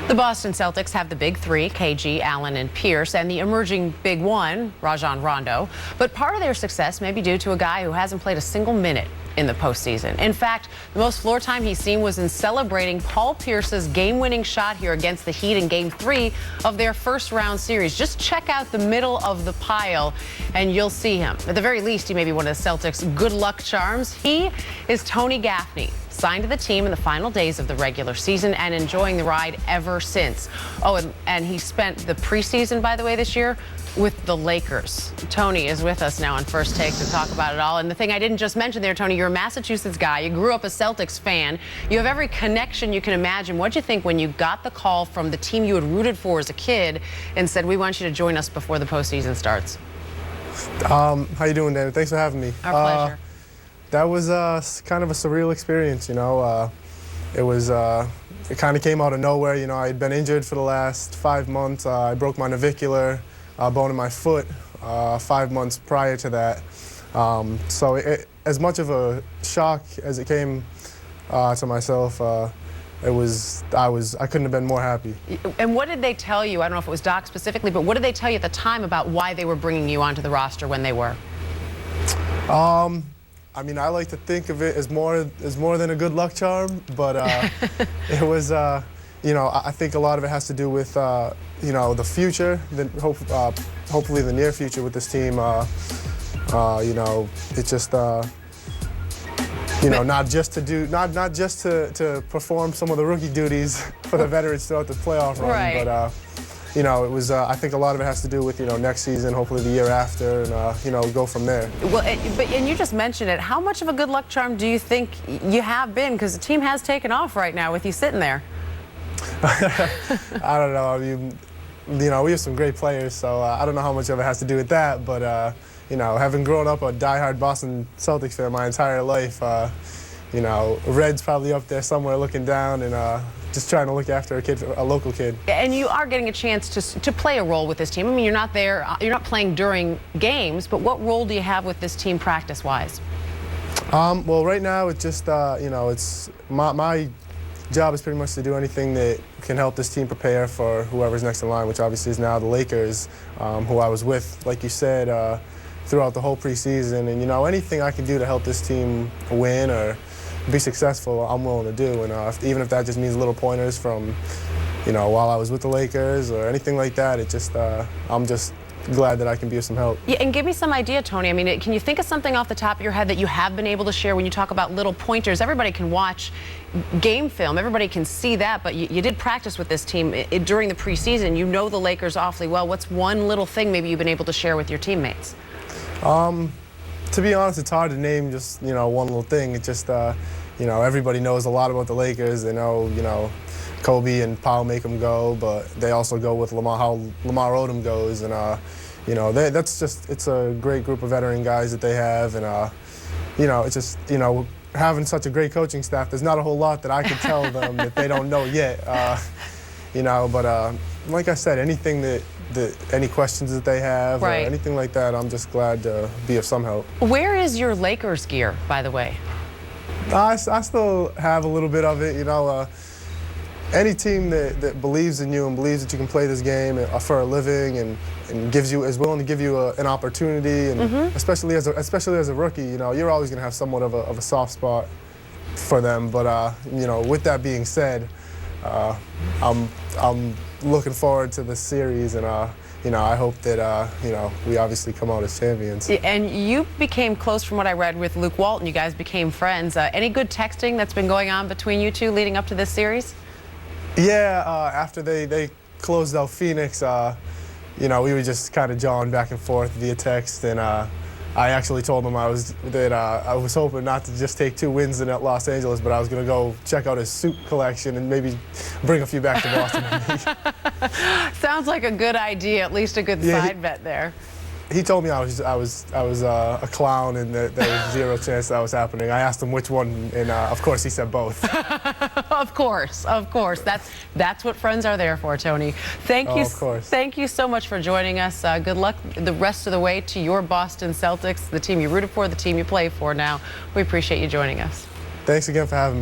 The Boston Celtics have the big three, KG, Allen, and Pierce, and the emerging big one, Rajon Rondo. But part of their success may be due to a guy who hasn't played a single minute in the postseason. In fact, the most floor time he's seen was in celebrating Paul Pierce's game-winning shot here against the Heat in Game 3 of their first-round series. Just check out the middle of the pile, and you'll see him. At the very least, he may be one of the Celtics' good luck charms. He is Tony Gaffney, signed to the team in the final days of the regular season and enjoying the ride ever since. Oh, and he spent the preseason, by the way, this year with the Lakers. Tony is with us now on First Take to talk about it all. And the thing I didn't just mention there, Tony, you're a Massachusetts guy. You grew up a Celtics fan. You have every connection you can imagine. What'd you think when you got the call from the team you had rooted for as a kid and said, we want you to join us before the postseason starts? How you doing, David? Thanks for having me. Our pleasure. That was kind of a surreal experience, you know. It kind of came out of nowhere. You know, I had been injured for the last 5 months. I broke my navicular bone in my foot 5 months prior to that. So as much of a shock as it came to myself, I couldn't have been more happy. And what did they tell you? I don't know if it was Doc specifically, but what did they tell you at the time about why they were bringing you onto the roster when they were? I mean, I like to think of it as more than a good luck charm, but it was, you know, I think a lot of it has to do with, you know, the future, hopefully the near future with this team. You know, it's just, you know, not just to perform some of the rookie duties for the veterans throughout the playoff run, right. But you know, it was. I think a lot of it has to do with, you know, next season, hopefully the year after, and you know, go from there. Well, and you just mentioned it. How much of a good luck charm do you think you have been? Because the team has taken off right now with you sitting there. I don't know. I mean, you know, we have some great players, so I don't know how much of it has to do with that. But you know, having grown up a diehard Boston Celtics fan my entire life, you know, Red's probably up there somewhere looking down and just trying to look after a local kid. And you are getting a chance to play a role with this team. I mean, you're not there, you're not playing during games, but what role do you have with this team practice-wise? Well, right now it's just, you know, it's my job is pretty much to do anything that can help this team prepare for whoever's next in line, which obviously is now the Lakers, who I was with, like you said, throughout the whole preseason. And, you know, anything I can do to help this team win or be successful, I'm willing to do. And even if that just means little pointers from, you know, while I was with the Lakers or anything like that, it just, I'm just glad that I can be of some help. Yeah, and give me some idea, Tony. I mean, can you think of something off the top of your head that you have been able to share when you talk about little pointers? Everybody can watch game film. Everybody can see that, but you did practice with this team during the preseason. You know the Lakers awfully well. What's one little thing maybe you've been able to share with your teammates? To be honest, it's hard to name just, you know, one little thing. It's just, you know, everybody knows a lot about the Lakers. They know, you know, Kobe and Powell make them go, but they also go with how Lamar Odom goes. And, you know, it's a great group of veteran guys that they have. And, you know, it's just, you know, having such a great coaching staff, there's not a whole lot that I could tell them that they don't know yet. You know, but like I said, anything any questions that they have, right, or anything like that, I'm just glad to be of some help. Where is your Lakers gear, by the way? I still have a little bit of it, you know. Any team that believes in you and believes that you can play this game for a living and is willing to give you an opportunity, and especially as a rookie, you know, you're always going to have somewhat of a soft spot for them. But you know, with that being said, I'm looking forward to this series, and you know, I hope that you know, we obviously come out as champions. And you became close, from what I read, with Luke Walton. You guys became friends. Any good texting that's been going on between you two leading up to this series? Yeah, after they closed out Phoenix, you know, we were just kind of jawing back and forth via text, and I actually told him I was hoping not to just take 2 wins in Los Angeles, but I was going to go check out his suit collection and maybe bring a few back to Boston. Sounds like a good idea, at least a good side bet there. He told me I was a clown and that there was 0 chance that was happening. I asked him which one, and of course he said both. Of course. That's what friends are there for, Tony. Thank you. Of course. Thank you so much for joining us. Good luck the rest of the way to your Boston Celtics, the team you rooted for, the team you play for now. We appreciate you joining us. Thanks again for having me.